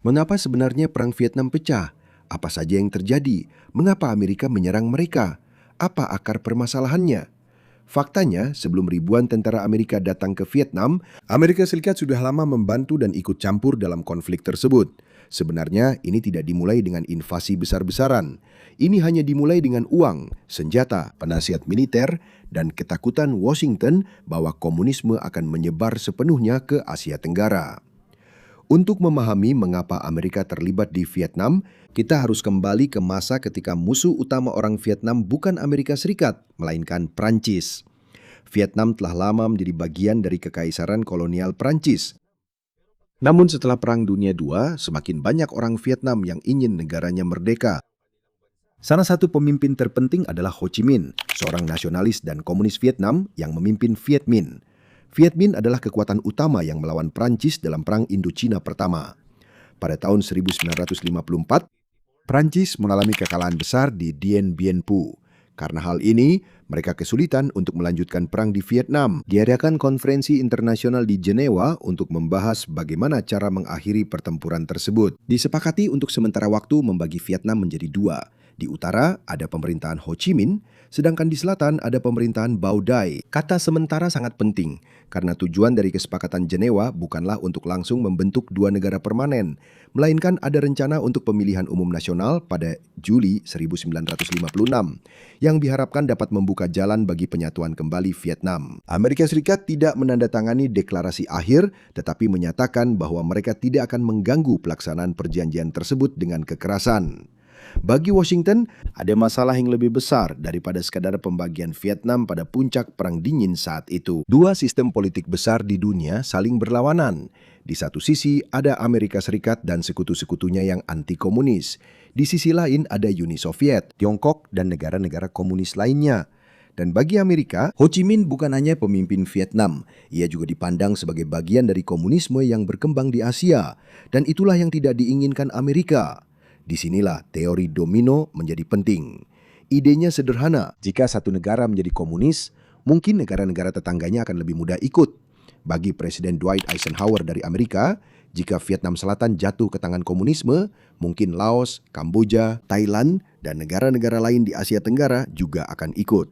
Mengapa sebenarnya Perang Vietnam pecah? Apa saja yang terjadi? Mengapa Amerika menyerang mereka? Apa akar permasalahannya? Faktanya, sebelum ribuan tentara Amerika datang ke Vietnam, Amerika Serikat sudah lama membantu dan ikut campur dalam konflik tersebut. Sebenarnya, ini tidak dimulai dengan invasi besar-besaran. Ini hanya dimulai dengan uang, senjata, penasihat militer, dan ketakutan Washington bahwa komunisme akan menyebar sepenuhnya ke Asia Tenggara. Untuk memahami mengapa Amerika terlibat di Vietnam, kita harus kembali ke masa ketika musuh utama orang Vietnam bukan Amerika Serikat, melainkan Prancis. Vietnam telah lama menjadi bagian dari kekaisaran kolonial Prancis. Namun setelah Perang Dunia II, semakin banyak orang Vietnam yang ingin negaranya merdeka. Salah satu pemimpin terpenting adalah Ho Chi Minh, seorang nasionalis dan komunis Vietnam yang memimpin Viet Minh. Viet Minh adalah kekuatan utama yang melawan Prancis dalam Perang Indochina pertama. Pada tahun 1954, Prancis mengalami kekalahan besar di Dien Bien Phu. Karena hal ini, mereka kesulitan untuk melanjutkan perang di Vietnam. Diadakan konferensi internasional di Jenewa untuk membahas bagaimana cara mengakhiri pertempuran tersebut. Disepakati untuk sementara waktu membagi Vietnam menjadi dua. Di utara ada pemerintahan Ho Chi Minh, sedangkan di selatan ada pemerintahan Bao Dai. Kata sementara sangat penting, karena tujuan dari kesepakatan Jenewa bukanlah untuk langsung membentuk dua negara permanen, melainkan ada rencana untuk pemilihan umum nasional pada Juli 1956, yang diharapkan dapat membuka jalan bagi penyatuan kembali Vietnam. Amerika Serikat tidak menandatangani deklarasi akhir, tetapi menyatakan bahwa mereka tidak akan mengganggu pelaksanaan perjanjian tersebut dengan kekerasan. Bagi Washington, ada masalah yang lebih besar daripada sekadar pembagian Vietnam pada puncak Perang Dingin saat itu. Dua sistem politik besar di dunia saling berlawanan. Di satu sisi ada Amerika Serikat dan sekutu-sekutunya yang anti-komunis. Di sisi lain ada Uni Soviet, Tiongkok, dan negara-negara komunis lainnya. Dan bagi Amerika, Ho Chi Minh bukan hanya pemimpin Vietnam, ia juga dipandang sebagai bagian dari komunisme yang berkembang di Asia. Dan itulah yang tidak diinginkan Amerika. Disinilah teori domino menjadi penting. Idenya sederhana, jika satu negara menjadi komunis, mungkin negara-negara tetangganya akan lebih mudah ikut. Bagi Presiden Dwight Eisenhower dari Amerika, jika Vietnam Selatan jatuh ke tangan komunisme, mungkin Laos, Kamboja, Thailand, dan negara-negara lain di Asia Tenggara juga akan ikut.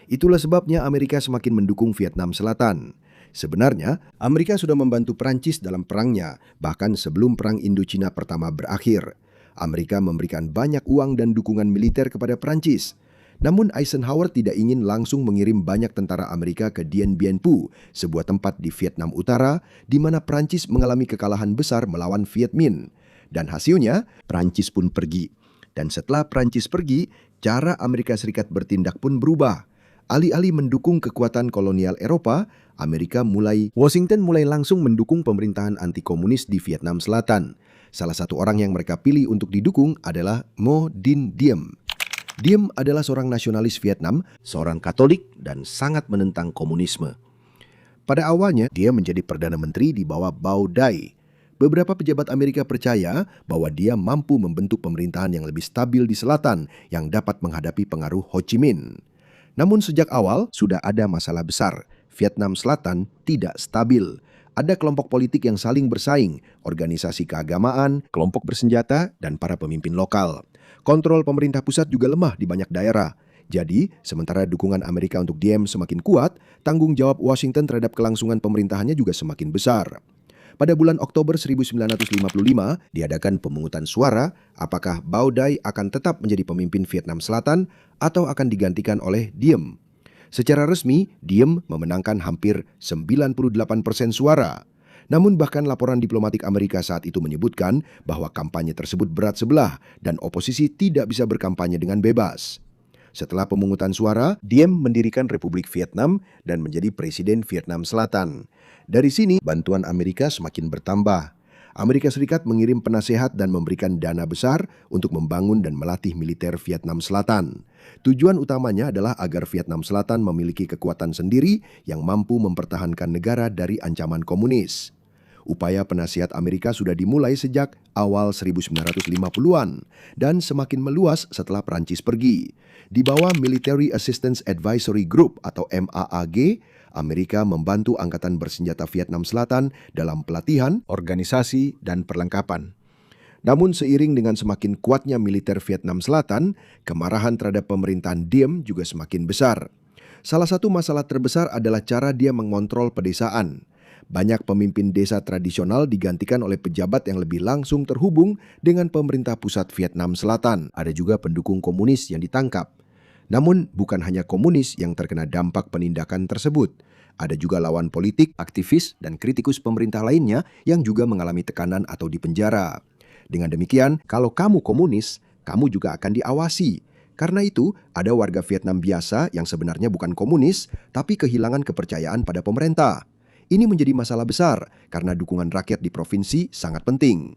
Itulah sebabnya Amerika semakin mendukung Vietnam Selatan. Sebenarnya, Amerika sudah membantu Prancis dalam perangnya, bahkan sebelum Perang Indochina pertama berakhir. Amerika memberikan banyak uang dan dukungan militer kepada Prancis. Namun Eisenhower tidak ingin langsung mengirim banyak tentara Amerika ke Dien Bien Phu, sebuah tempat di Vietnam Utara, di mana Prancis mengalami kekalahan besar melawan Viet Minh. Dan hasilnya, Prancis pun pergi. Dan setelah Prancis pergi, cara Amerika Serikat bertindak pun berubah. Alih-alih mendukung kekuatan kolonial Eropa, Washington mulai langsung mendukung pemerintahan anti-komunis di Vietnam Selatan. Salah satu orang yang mereka pilih untuk didukung adalah Ngo Dinh Diem. Diem adalah seorang nasionalis Vietnam, seorang Katolik, dan sangat menentang komunisme. Pada awalnya, dia menjadi Perdana Menteri di bawah Bao Dai. Beberapa pejabat Amerika percaya bahwa dia mampu membentuk pemerintahan yang lebih stabil di selatan yang dapat menghadapi pengaruh Ho Chi Minh. Namun sejak awal sudah ada masalah besar. Vietnam Selatan tidak stabil. Ada kelompok politik yang saling bersaing, organisasi keagamaan, kelompok bersenjata, dan para pemimpin lokal. Kontrol pemerintah pusat juga lemah di banyak daerah. Jadi, sementara dukungan Amerika untuk Diem semakin kuat, tanggung jawab Washington terhadap kelangsungan pemerintahannya juga semakin besar. Pada bulan Oktober 1955, diadakan pemungutan suara apakah Bao Dai akan tetap menjadi pemimpin Vietnam Selatan atau akan digantikan oleh Diem. Secara resmi, Diem memenangkan hampir 98% suara. Namun bahkan laporan diplomatik Amerika saat itu menyebutkan bahwa kampanye tersebut berat sebelah dan oposisi tidak bisa berkampanye dengan bebas. Setelah pemungutan suara, Diem mendirikan Republik Vietnam dan menjadi Presiden Vietnam Selatan. Dari sini, bantuan Amerika semakin bertambah. Amerika Serikat mengirim penasehat dan memberikan dana besar untuk membangun dan melatih militer Vietnam Selatan. Tujuan utamanya adalah agar Vietnam Selatan memiliki kekuatan sendiri yang mampu mempertahankan negara dari ancaman komunis. Upaya penasihat Amerika sudah dimulai sejak awal 1950-an dan semakin meluas setelah Prancis pergi. Di bawah Military Assistance Advisory Group atau MAAG, Amerika membantu angkatan bersenjata Vietnam Selatan dalam pelatihan, organisasi, dan perlengkapan. Namun seiring dengan semakin kuatnya militer Vietnam Selatan, kemarahan terhadap pemerintahan Diem juga semakin besar. Salah satu masalah terbesar adalah cara dia mengontrol pedesaan. Banyak pemimpin desa tradisional digantikan oleh pejabat yang lebih langsung terhubung dengan pemerintah pusat Vietnam Selatan. Ada juga pendukung komunis yang ditangkap. Namun bukan hanya komunis yang terkena dampak penindakan tersebut. Ada juga lawan politik, aktivis, dan kritikus pemerintah lainnya yang juga mengalami tekanan atau dipenjara. Dengan demikian, kalau kamu komunis, kamu juga akan diawasi. Karena itu, ada warga Vietnam biasa yang sebenarnya bukan komunis, tapi kehilangan kepercayaan pada pemerintah. Ini menjadi masalah besar karena dukungan rakyat di provinsi sangat penting.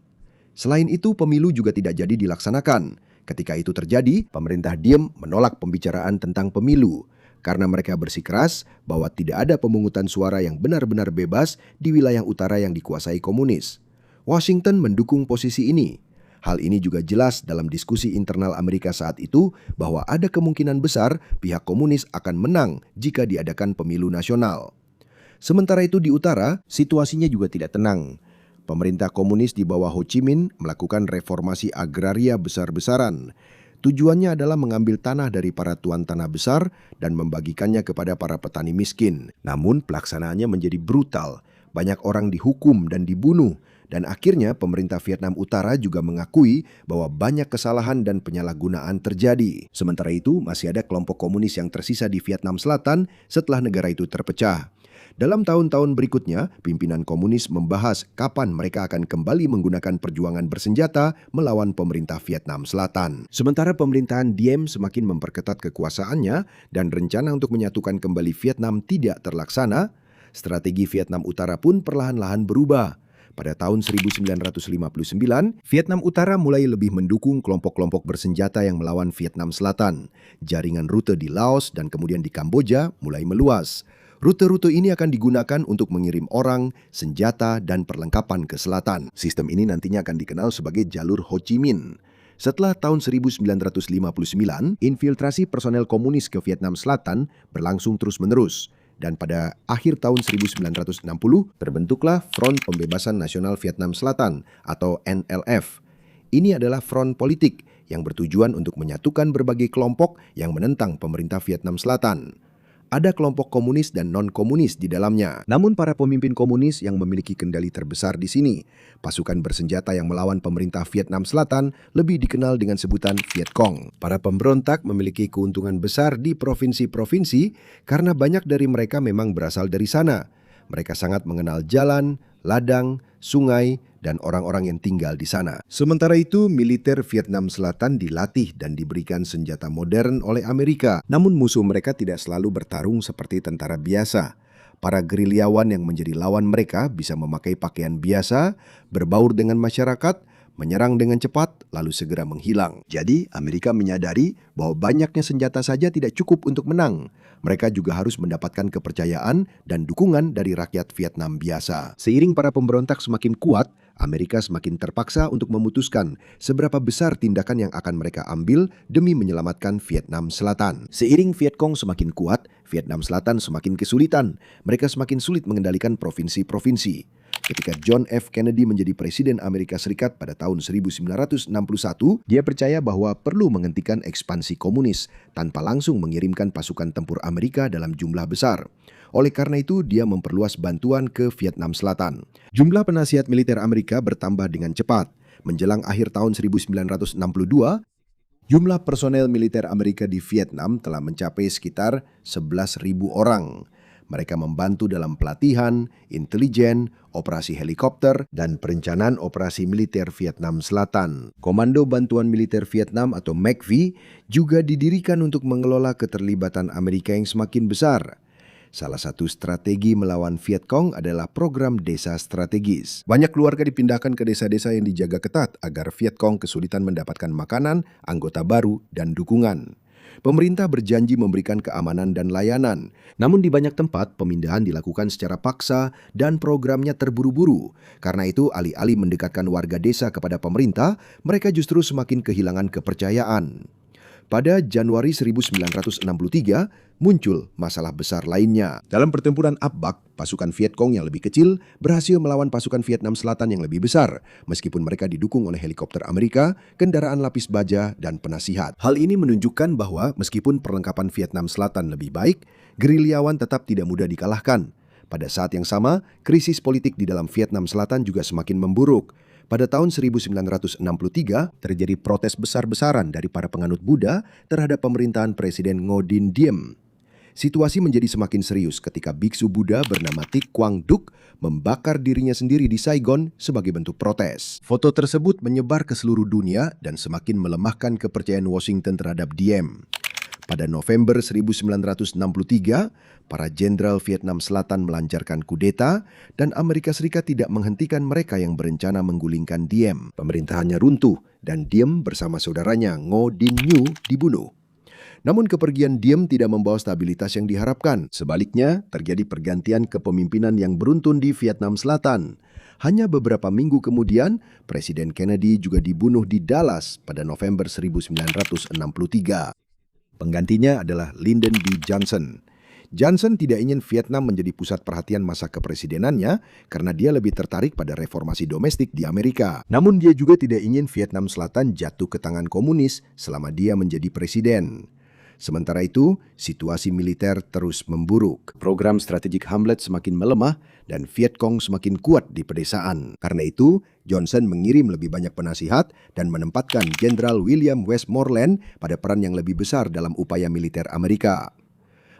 Selain itu, pemilu juga tidak jadi dilaksanakan. Ketika itu terjadi, pemerintah Diem menolak pembicaraan tentang pemilu karena mereka bersikeras bahwa tidak ada pemungutan suara yang benar-benar bebas di wilayah utara yang dikuasai komunis. Washington mendukung posisi ini. Hal ini juga jelas dalam diskusi internal Amerika saat itu bahwa ada kemungkinan besar pihak komunis akan menang jika diadakan pemilu nasional. Sementara itu di utara, situasinya juga tidak tenang. Pemerintah komunis di bawah Ho Chi Minh melakukan reformasi agraria besar-besaran. Tujuannya adalah mengambil tanah dari para tuan tanah besar dan membagikannya kepada para petani miskin. Namun pelaksanaannya menjadi brutal. Banyak orang dihukum dan dibunuh. Dan akhirnya pemerintah Vietnam Utara juga mengakui bahwa banyak kesalahan dan penyalahgunaan terjadi. Sementara itu masih ada kelompok komunis yang tersisa di Vietnam Selatan setelah negara itu terpecah. Dalam tahun-tahun berikutnya, pimpinan komunis membahas kapan mereka akan kembali menggunakan perjuangan bersenjata melawan pemerintah Vietnam Selatan. Sementara pemerintahan Diem semakin memperketat kekuasaannya dan rencana untuk menyatukan kembali Vietnam tidak terlaksana, strategi Vietnam Utara pun perlahan-lahan berubah. Pada tahun 1959, Vietnam Utara mulai lebih mendukung kelompok-kelompok bersenjata yang melawan Vietnam Selatan. Jaringan rute di Laos dan kemudian di Kamboja mulai meluas. Rute-rute ini akan digunakan untuk mengirim orang, senjata, dan perlengkapan ke selatan. Sistem ini nantinya akan dikenal sebagai jalur Ho Chi Minh. Setelah tahun 1959, infiltrasi personel komunis ke Vietnam Selatan berlangsung terus-menerus. Dan pada akhir tahun 1960, terbentuklah Front Pembebasan Nasional Vietnam Selatan atau NLF. Ini adalah front politik yang bertujuan untuk menyatukan berbagai kelompok yang menentang pemerintah Vietnam Selatan. Ada kelompok komunis dan non-komunis di dalamnya. Namun para pemimpin komunis yang memiliki kendali terbesar di sini. Pasukan bersenjata yang melawan pemerintah Vietnam Selatan lebih dikenal dengan sebutan Viet Cong. Para pemberontak memiliki keuntungan besar di provinsi-provinsi karena banyak dari mereka memang berasal dari sana. Mereka sangat mengenal jalan, ladang, sungai, dan orang-orang yang tinggal di sana. Sementara itu, militer Vietnam Selatan dilatih dan diberikan senjata modern oleh Amerika. Namun musuh mereka tidak selalu bertarung seperti tentara biasa. Para gerilyawan yang menjadi lawan mereka bisa memakai pakaian biasa, berbaur dengan masyarakat, menyerang dengan cepat, lalu segera menghilang. Jadi, Amerika menyadari bahwa banyaknya senjata saja tidak cukup untuk menang. Mereka juga harus mendapatkan kepercayaan dan dukungan dari rakyat Vietnam biasa. Seiring para pemberontak semakin kuat, Amerika semakin terpaksa untuk memutuskan seberapa besar tindakan yang akan mereka ambil demi menyelamatkan Vietnam Selatan. Seiring Viet Cong semakin kuat, Vietnam Selatan semakin kesulitan. Mereka semakin sulit mengendalikan provinsi-provinsi. Ketika John F. Kennedy menjadi Presiden Amerika Serikat pada tahun 1961, dia percaya bahwa perlu menghentikan ekspansi komunis tanpa langsung mengirimkan pasukan tempur Amerika dalam jumlah besar. Oleh karena itu, dia memperluas bantuan ke Vietnam Selatan. Jumlah penasihat militer Amerika bertambah dengan cepat. Menjelang akhir tahun 1962, jumlah personel militer Amerika di Vietnam telah mencapai sekitar 11.000 orang. Mereka membantu dalam pelatihan, intelijen, operasi helikopter, dan perencanaan operasi militer Vietnam Selatan. Komando Bantuan Militer Vietnam atau MACV juga didirikan untuk mengelola keterlibatan Amerika yang semakin besar. Salah satu strategi melawan Viet Cong adalah program desa strategis. Banyak keluarga dipindahkan ke desa-desa yang dijaga ketat agar Viet Cong kesulitan mendapatkan makanan, anggota baru, dan dukungan. Pemerintah berjanji memberikan keamanan dan layanan. Namun di banyak tempat, pemindahan dilakukan secara paksa dan programnya terburu-buru. Karena itu, alih-alih mendekatkan warga desa kepada pemerintah, mereka justru semakin kehilangan kepercayaan. Pada Januari 1963, muncul masalah besar lainnya. Dalam pertempuran Ap Bak, pasukan Viet Cong yang lebih kecil berhasil melawan pasukan Vietnam Selatan yang lebih besar, meskipun mereka didukung oleh helikopter Amerika, kendaraan lapis baja, dan penasihat. Hal ini menunjukkan bahwa meskipun perlengkapan Vietnam Selatan lebih baik, gerilyawan tetap tidak mudah dikalahkan. Pada saat yang sama, krisis politik di dalam Vietnam Selatan juga semakin memburuk. Pada tahun 1963, terjadi protes besar-besaran dari para penganut Buddha terhadap pemerintahan Presiden Ngo Dinh Diem. Situasi menjadi semakin serius ketika biksu Buddha bernama Thi Quang Duc membakar dirinya sendiri di Saigon sebagai bentuk protes. Foto tersebut menyebar ke seluruh dunia dan semakin melemahkan kepercayaan Washington terhadap Diem. Pada November 1963, para jenderal Vietnam Selatan melancarkan kudeta dan Amerika Serikat tidak menghentikan mereka yang berencana menggulingkan Diem. Pemerintahannya runtuh dan Diem bersama saudaranya Ngo Dinh Nhu dibunuh. Namun kepergian Diem tidak membawa stabilitas yang diharapkan. Sebaliknya, terjadi pergantian kepemimpinan yang beruntun di Vietnam Selatan. Hanya beberapa minggu kemudian, Presiden Kennedy juga dibunuh di Dallas pada November 1963. Penggantinya adalah Lyndon B. Johnson. Johnson tidak ingin Vietnam menjadi pusat perhatian masa kepresidenannya karena dia lebih tertarik pada reformasi domestik di Amerika. Namun dia juga tidak ingin Vietnam Selatan jatuh ke tangan komunis selama dia menjadi presiden. Sementara itu, situasi militer terus memburuk. Program strategik Hamlet semakin melemah dan Viet Cong semakin kuat di pedesaan. Karena itu, Johnson mengirim lebih banyak penasihat dan menempatkan Jenderal William Westmoreland pada peran yang lebih besar dalam upaya militer Amerika.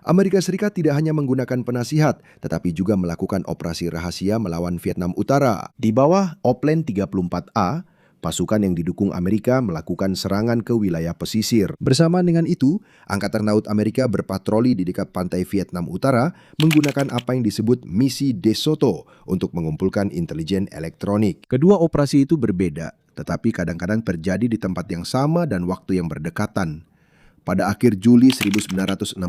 Amerika Serikat tidak hanya menggunakan penasihat, tetapi juga melakukan operasi rahasia melawan Vietnam Utara. Di bawah Opplan 34A, pasukan yang didukung Amerika melakukan serangan ke wilayah pesisir. Bersama dengan itu, Angkatan Laut Amerika berpatroli di dekat pantai Vietnam Utara menggunakan apa yang disebut misi De Soto untuk mengumpulkan intelijen elektronik. Kedua operasi itu berbeda, tetapi kadang-kadang terjadi di tempat yang sama dan waktu yang berdekatan. Pada akhir Juli 1964,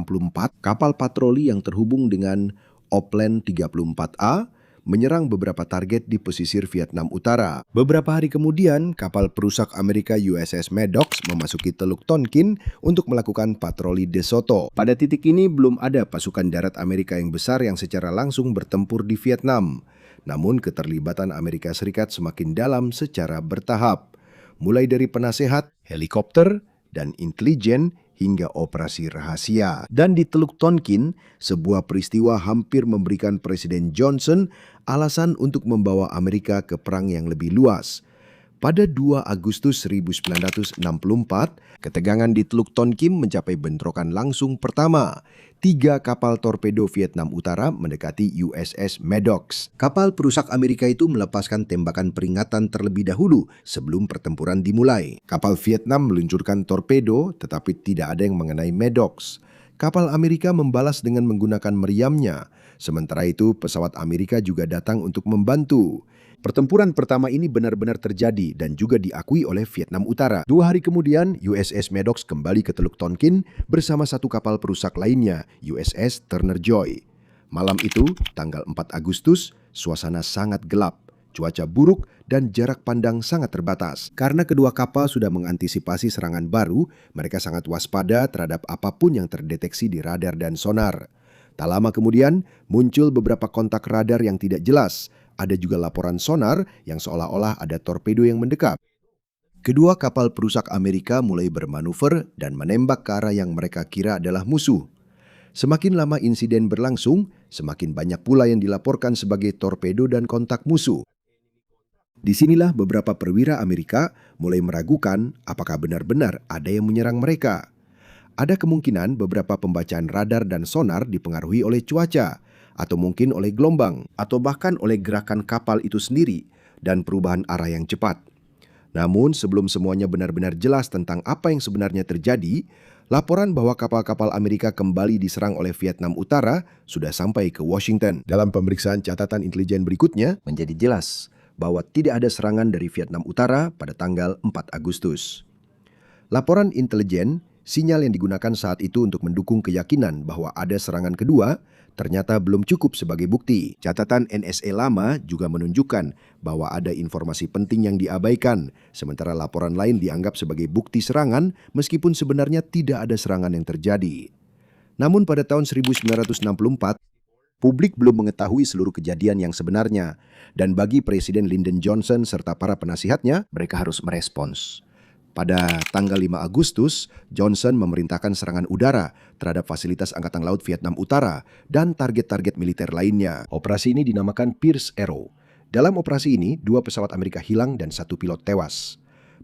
kapal patroli yang terhubung dengan Oplan 34A menyerang beberapa target di pesisir Vietnam Utara. Beberapa hari kemudian, kapal perusak Amerika USS Maddox memasuki Teluk Tonkin untuk melakukan patroli De Soto. Pada titik ini belum ada pasukan darat Amerika yang besar yang secara langsung bertempur di Vietnam. Namun keterlibatan Amerika Serikat semakin dalam secara bertahap. Mulai dari penasehat, helikopter, dan intelijen hingga operasi rahasia. Dan di Teluk Tonkin, sebuah peristiwa hampir memberikan Presiden Johnson alasan untuk membawa Amerika ke perang yang lebih luas. Pada 2 Agustus 1964, ketegangan di Teluk Tonkin mencapai bentrokan langsung pertama. 3 kapal torpedo Vietnam Utara mendekati USS Maddox. Kapal perusak Amerika itu melepaskan tembakan peringatan terlebih dahulu sebelum pertempuran dimulai. Kapal Vietnam meluncurkan torpedo, tetapi tidak ada yang mengenai Maddox. Kapal Amerika membalas dengan menggunakan meriamnya. Sementara itu, pesawat Amerika juga datang untuk membantu. Pertempuran pertama ini benar-benar terjadi dan juga diakui oleh Vietnam Utara. 2 hari kemudian, USS Maddox kembali ke Teluk Tonkin bersama 1 kapal perusak lainnya, USS Turner Joy. Malam itu, tanggal 4 Agustus, suasana sangat gelap, cuaca buruk, dan jarak pandang sangat terbatas. Karena kedua kapal sudah mengantisipasi serangan baru, mereka sangat waspada terhadap apapun yang terdeteksi di radar dan sonar. Tak lama kemudian, muncul beberapa kontak radar yang tidak jelas. Ada juga laporan sonar yang seolah-olah ada torpedo yang mendekat. Kedua kapal perusak Amerika mulai bermanuver dan menembak ke arah yang mereka kira adalah musuh. Semakin lama insiden berlangsung, semakin banyak pula yang dilaporkan sebagai torpedo dan kontak musuh. Disinilah beberapa perwira Amerika mulai meragukan apakah benar-benar ada yang menyerang mereka. Ada kemungkinan beberapa pembacaan radar dan sonar dipengaruhi oleh cuaca, atau mungkin oleh gelombang, atau bahkan oleh gerakan kapal itu sendiri dan perubahan arah yang cepat. Namun sebelum semuanya benar-benar jelas tentang apa yang sebenarnya terjadi, laporan bahwa kapal-kapal Amerika kembali diserang oleh Vietnam Utara sudah sampai ke Washington. Dalam pemeriksaan catatan intelijen berikutnya, menjadi jelas bahwa tidak ada serangan dari Vietnam Utara pada tanggal 4 Agustus. Laporan intelijen Sinyal yang digunakan saat itu untuk mendukung keyakinan bahwa ada serangan kedua ternyata belum cukup sebagai bukti. Catatan NSA lama juga menunjukkan bahwa ada informasi penting yang diabaikan, sementara laporan lain dianggap sebagai bukti serangan meskipun sebenarnya tidak ada serangan yang terjadi. Namun pada tahun 1964, publik belum mengetahui seluruh kejadian yang sebenarnya, dan bagi Presiden Lyndon Johnson serta para penasihatnya, mereka harus merespons. Pada tanggal 5 Agustus, Johnson memerintahkan serangan udara terhadap fasilitas Angkatan Laut Vietnam Utara dan target-target militer lainnya. Operasi ini dinamakan Pierce Arrow. Dalam operasi ini, 2 pesawat Amerika hilang dan 1 pilot tewas.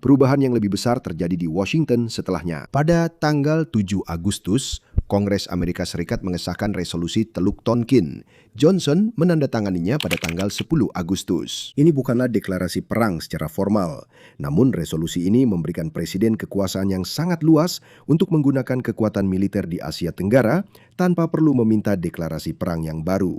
Perubahan yang lebih besar terjadi di Washington setelahnya. Pada tanggal 7 Agustus, Kongres Amerika Serikat mengesahkan resolusi Teluk Tonkin. Johnson menandatanganinya pada tanggal 10 Agustus. Ini bukanlah deklarasi perang secara formal, namun resolusi ini memberikan presiden kekuasaan yang sangat luas untuk menggunakan kekuatan militer di Asia Tenggara tanpa perlu meminta deklarasi perang yang baru.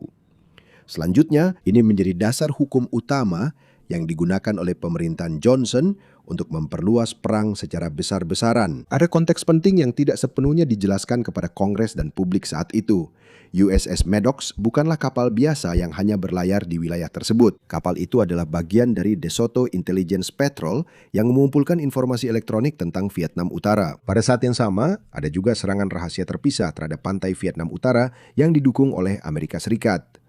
Selanjutnya, ini menjadi dasar hukum utama yang digunakan oleh pemerintahan Johnson untuk memperluas perang secara besar-besaran. Ada konteks penting yang tidak sepenuhnya dijelaskan kepada Kongres dan publik saat itu. USS Maddox bukanlah kapal biasa yang hanya berlayar di wilayah tersebut. Kapal itu adalah bagian dari DeSoto Intelligence Patrol yang mengumpulkan informasi elektronik tentang Vietnam Utara. Pada saat yang sama, ada juga serangan rahasia terpisah terhadap pantai Vietnam Utara yang didukung oleh Amerika Serikat.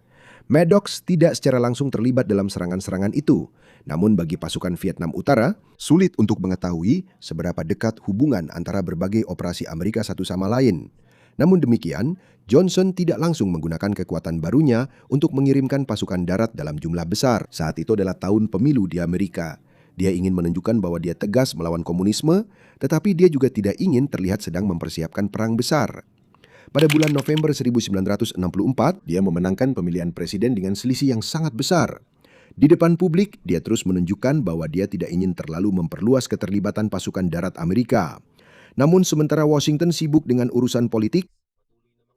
Maddox tidak secara langsung terlibat dalam serangan-serangan itu. Namun bagi pasukan Vietnam Utara, sulit untuk mengetahui seberapa dekat hubungan antara berbagai operasi Amerika satu sama lain. Namun demikian, Johnson tidak langsung menggunakan kekuatan barunya untuk mengirimkan pasukan darat dalam jumlah besar. Saat itu adalah tahun pemilu di Amerika. Dia ingin menunjukkan bahwa dia tegas melawan komunisme, tetapi dia juga tidak ingin terlihat sedang mempersiapkan perang besar. Pada bulan November 1964, dia memenangkan pemilihan presiden dengan selisih yang sangat besar. Di depan publik, dia terus menunjukkan bahwa dia tidak ingin terlalu memperluas keterlibatan pasukan darat Amerika. Namun sementara Washington sibuk dengan urusan politik,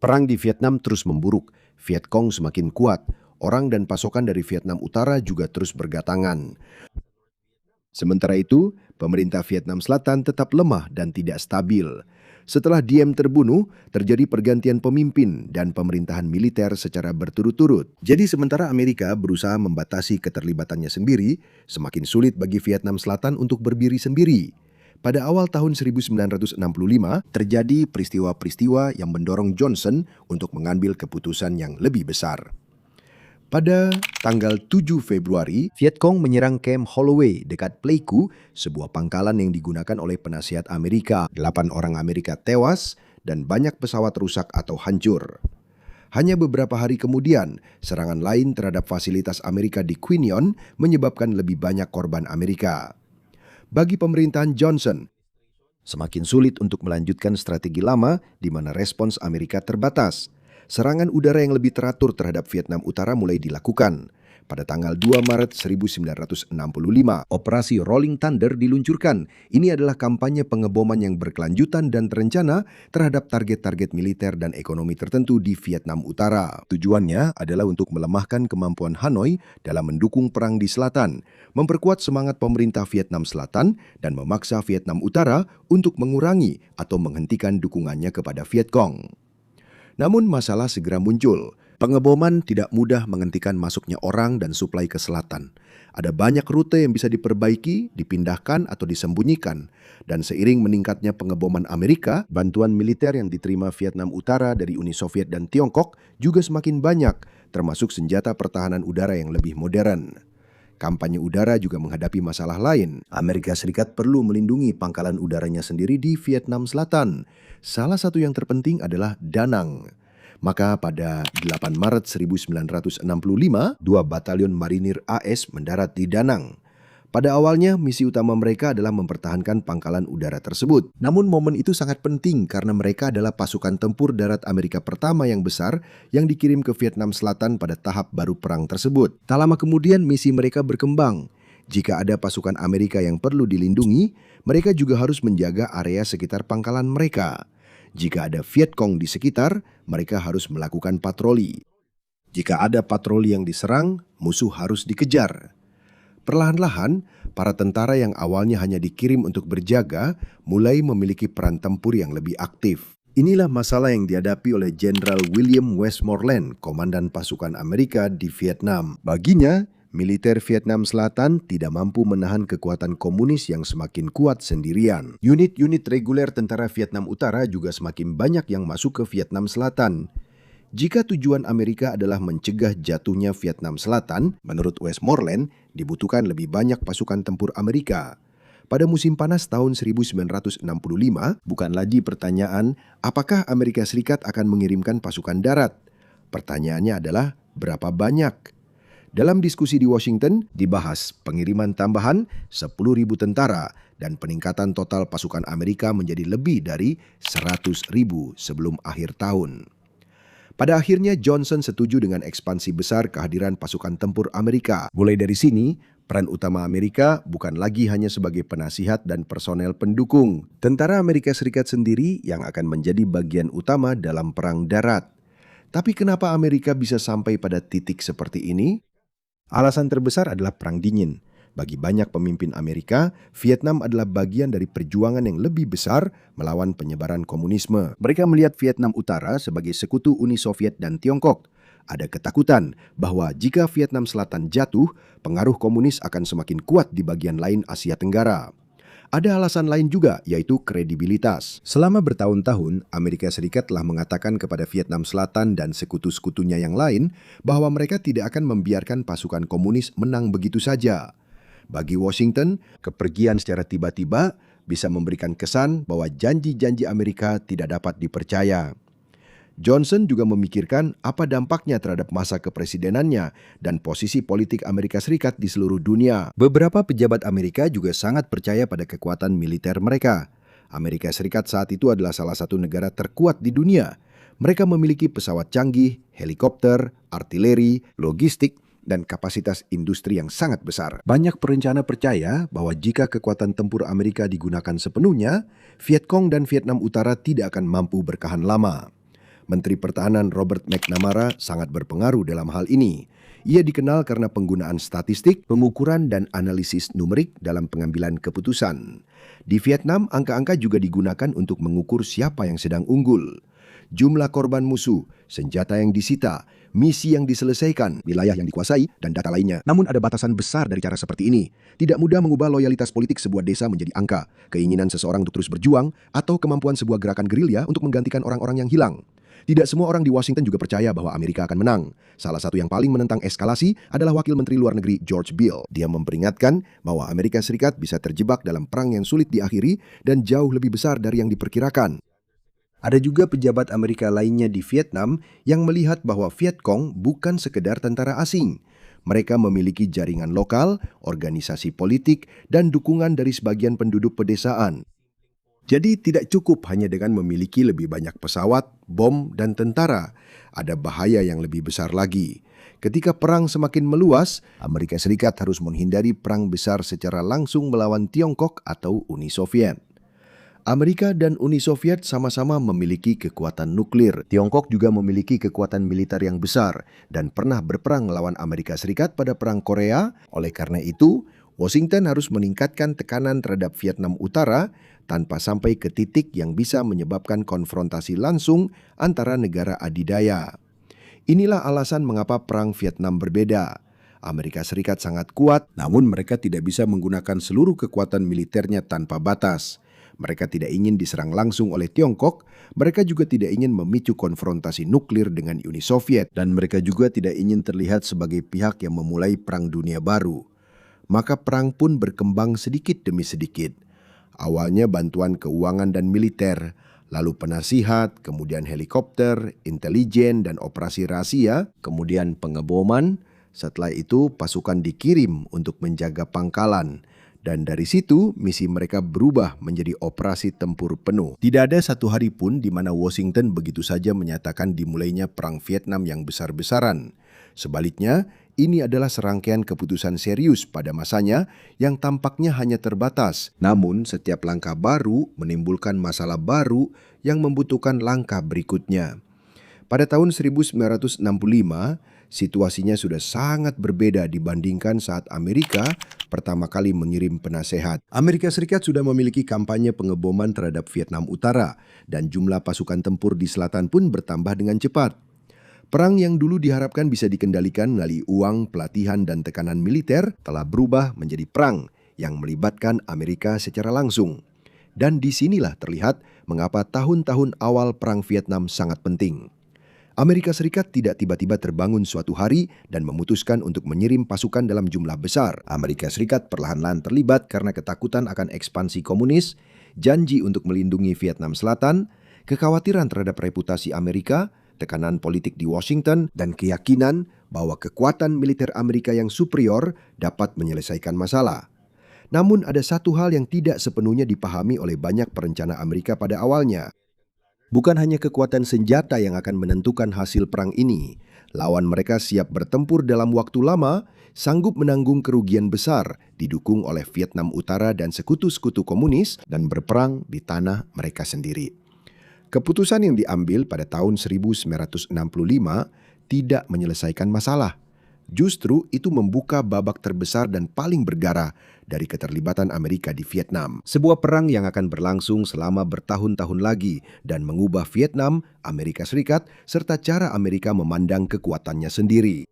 perang di Vietnam terus memburuk. Viet Cong semakin kuat. Orang dan pasokan dari Vietnam Utara juga terus berdatangan. Sementara itu, pemerintah Vietnam Selatan tetap lemah dan tidak stabil. Setelah Diem terbunuh, terjadi pergantian pemimpin dan pemerintahan militer secara berturut-turut. Jadi sementara Amerika berusaha membatasi keterlibatannya sendiri, semakin sulit bagi Vietnam Selatan untuk berdiri sendiri. Pada awal tahun 1965, terjadi peristiwa-peristiwa yang mendorong Johnson untuk mengambil keputusan yang lebih besar. Pada tanggal 7 Februari, Viet Cong menyerang Camp Holloway dekat Pleiku, sebuah pangkalan yang digunakan oleh penasihat Amerika. 8 orang Amerika tewas dan banyak pesawat rusak atau hancur. Hanya beberapa hari kemudian, serangan lain terhadap fasilitas Amerika di Quy Nhon menyebabkan lebih banyak korban Amerika. Bagi pemerintahan Johnson, semakin sulit untuk melanjutkan strategi lama di mana respons Amerika terbatas. Serangan udara yang lebih teratur terhadap Vietnam Utara mulai dilakukan. Pada tanggal 2 Maret 1965, Operasi Rolling Thunder diluncurkan. Ini adalah kampanye pengeboman yang berkelanjutan dan terencana terhadap target-target militer dan ekonomi tertentu di Vietnam Utara. Tujuannya adalah untuk melemahkan kemampuan Hanoi dalam mendukung perang di selatan, memperkuat semangat pemerintah Vietnam Selatan, dan memaksa Vietnam Utara untuk mengurangi atau menghentikan dukungannya kepada Viet Cong. Namun masalah segera muncul. Pengeboman tidak mudah menghentikan masuknya orang dan suplai ke selatan. Ada banyak rute yang bisa diperbaiki, dipindahkan atau disembunyikan. Dan seiring meningkatnya pengeboman Amerika, bantuan militer yang diterima Vietnam Utara dari Uni Soviet dan Tiongkok juga semakin banyak, termasuk senjata pertahanan udara yang lebih modern. Kampanye udara juga menghadapi masalah lain. Amerika Serikat perlu melindungi pangkalan udaranya sendiri di Vietnam Selatan. Salah satu yang terpenting adalah Da Nang. Maka pada 8 Maret 1965, 2 batalion marinir AS mendarat di Da Nang. Pada awalnya, misi utama mereka adalah mempertahankan pangkalan udara tersebut. Namun momen itu sangat penting karena mereka adalah pasukan tempur darat Amerika pertama yang besar yang dikirim ke Vietnam Selatan pada tahap baru perang tersebut. Tak lama kemudian misi mereka berkembang. Jika ada pasukan Amerika yang perlu dilindungi, mereka juga harus menjaga area sekitar pangkalan mereka. Jika ada Viet Cong di sekitar, mereka harus melakukan patroli. Jika ada patroli yang diserang, musuh harus dikejar. Perlahan-lahan, para tentara yang awalnya hanya dikirim untuk berjaga mulai memiliki peran tempur yang lebih aktif. Inilah masalah yang dihadapi oleh Jenderal William Westmoreland, komandan pasukan Amerika di Vietnam. Baginya, militer Vietnam Selatan tidak mampu menahan kekuatan komunis yang semakin kuat sendirian. Unit-unit reguler tentara Vietnam Utara juga semakin banyak yang masuk ke Vietnam Selatan. Jika tujuan Amerika adalah mencegah jatuhnya Vietnam Selatan, menurut Westmoreland, dibutuhkan lebih banyak pasukan tempur Amerika. Pada musim panas tahun 1965, bukan lagi pertanyaan apakah Amerika Serikat akan mengirimkan pasukan darat. Pertanyaannya adalah berapa banyak. Dalam diskusi di Washington, dibahas pengiriman tambahan 10.000 tentara dan peningkatan total pasukan Amerika menjadi lebih dari 100.000 sebelum akhir tahun. Pada akhirnya Johnson setuju dengan ekspansi besar kehadiran pasukan tempur Amerika. Mulai dari sini, peran utama Amerika bukan lagi hanya sebagai penasihat dan personel pendukung. Tentara Amerika Serikat sendiri yang akan menjadi bagian utama dalam perang darat. Tapi kenapa Amerika bisa sampai pada titik seperti ini? Alasan terbesar adalah Perang Dingin. Bagi banyak pemimpin Amerika, Vietnam adalah bagian dari perjuangan yang lebih besar melawan penyebaran komunisme. Mereka melihat Vietnam Utara sebagai sekutu Uni Soviet dan Tiongkok. Ada ketakutan bahwa jika Vietnam Selatan jatuh, pengaruh komunis akan semakin kuat di bagian lain Asia Tenggara. Ada alasan lain juga, yaitu kredibilitas. Selama bertahun-tahun, Amerika Serikat telah mengatakan kepada Vietnam Selatan dan sekutu-sekutunya yang lain bahwa mereka tidak akan membiarkan pasukan komunis menang begitu saja. Bagi Washington, kepergian secara tiba-tiba bisa memberikan kesan bahwa janji-janji Amerika tidak dapat dipercaya. Johnson juga memikirkan apa dampaknya terhadap masa kepresidenannya dan posisi politik Amerika Serikat di seluruh dunia. Beberapa pejabat Amerika juga sangat percaya pada kekuatan militer mereka. Amerika Serikat saat itu adalah salah satu negara terkuat di dunia. Mereka memiliki pesawat canggih, helikopter, artileri, logistik, dan kapasitas industri yang sangat besar. Banyak perencana percaya bahwa jika kekuatan tempur Amerika digunakan sepenuhnya, Vietcong dan Vietnam Utara tidak akan mampu bertahan lama. Menteri Pertahanan Robert McNamara sangat berpengaruh dalam hal ini. Ia dikenal karena penggunaan statistik, pengukuran, dan analisis numerik dalam pengambilan keputusan. Di Vietnam, angka-angka juga digunakan untuk mengukur siapa yang sedang unggul. Jumlah korban musuh, senjata yang disita, misi yang diselesaikan, wilayah yang dikuasai, dan data lainnya. Namun ada batasan besar dari cara seperti ini. Tidak mudah mengubah loyalitas politik sebuah desa menjadi angka, keinginan seseorang untuk terus berjuang, atau kemampuan sebuah gerakan gerilya untuk menggantikan orang-orang yang hilang. Tidak semua orang di Washington juga percaya bahwa Amerika akan menang. Salah satu yang paling menentang eskalasi adalah Wakil Menteri Luar Negeri George Bill. Dia memperingatkan bahwa Amerika Serikat bisa terjebak dalam perang yang sulit diakhiri dan jauh lebih besar dari yang diperkirakan. Ada juga pejabat Amerika lainnya di Vietnam yang melihat bahwa Vietcong bukan sekedar tentara asing. Mereka memiliki jaringan lokal, organisasi politik, dan dukungan dari sebagian penduduk pedesaan. Jadi tidak cukup hanya dengan memiliki lebih banyak pesawat, bom, dan tentara. Ada bahaya yang lebih besar lagi. Ketika perang semakin meluas, Amerika Serikat harus menghindari perang besar secara langsung melawan Tiongkok atau Uni Soviet. Amerika dan Uni Soviet sama-sama memiliki kekuatan nuklir. Tiongkok juga memiliki kekuatan militer yang besar dan pernah berperang melawan Amerika Serikat pada Perang Korea. Oleh karena itu, Washington harus meningkatkan tekanan terhadap Vietnam Utara tanpa sampai ke titik yang bisa menyebabkan konfrontasi langsung antara negara adidaya. Inilah alasan mengapa Perang Vietnam berbeda. Amerika Serikat sangat kuat, namun mereka tidak bisa menggunakan seluruh kekuatan militernya tanpa batas. Mereka tidak ingin diserang langsung oleh Tiongkok, mereka juga tidak ingin memicu konfrontasi nuklir dengan Uni Soviet, dan mereka juga tidak ingin terlihat sebagai pihak yang memulai Perang Dunia Baru. Maka perang pun berkembang sedikit demi sedikit. Awalnya bantuan keuangan dan militer, lalu penasihat, kemudian helikopter, intelijen, dan operasi rahasia, kemudian pengeboman. Setelah itu pasukan dikirim untuk menjaga pangkalan. Dan dari situ, misi mereka berubah menjadi operasi tempur penuh. Tidak ada satu hari pun di mana Washington begitu saja menyatakan dimulainya Perang Vietnam yang besar-besaran. Sebaliknya, ini adalah serangkaian keputusan serius pada masanya yang tampaknya hanya terbatas. Namun, setiap langkah baru menimbulkan masalah baru yang membutuhkan langkah berikutnya. Pada tahun 1965, situasinya sudah sangat berbeda dibandingkan saat Amerika pertama kali mengirim penasehat. Amerika Serikat sudah memiliki kampanye pengeboman terhadap Vietnam Utara dan jumlah pasukan tempur di selatan pun bertambah dengan cepat. Perang yang dulu diharapkan bisa dikendalikan melalui uang, pelatihan, dan tekanan militer telah berubah menjadi perang yang melibatkan Amerika secara langsung. Dan disinilah terlihat mengapa tahun-tahun awal Perang Vietnam sangat penting. Amerika Serikat tidak tiba-tiba terbangun suatu hari dan memutuskan untuk mengirim pasukan dalam jumlah besar. Amerika Serikat perlahan-lahan terlibat karena ketakutan akan ekspansi komunis, janji untuk melindungi Vietnam Selatan, kekhawatiran terhadap reputasi Amerika, tekanan politik di Washington, dan keyakinan bahwa kekuatan militer Amerika yang superior dapat menyelesaikan masalah. Namun ada satu hal yang tidak sepenuhnya dipahami oleh banyak perencana Amerika pada awalnya. Bukan hanya kekuatan senjata yang akan menentukan hasil perang ini. Lawan mereka siap bertempur dalam waktu lama, sanggup menanggung kerugian besar, didukung oleh Vietnam Utara dan sekutu-sekutu komunis, dan berperang di tanah mereka sendiri. Keputusan yang diambil pada tahun 1965 tidak menyelesaikan masalah. Justru itu membuka babak terbesar dan paling bergara dari keterlibatan Amerika di Vietnam. Sebuah perang yang akan berlangsung selama bertahun-tahun lagi dan mengubah Vietnam, Amerika Serikat, serta cara Amerika memandang kekuatannya sendiri.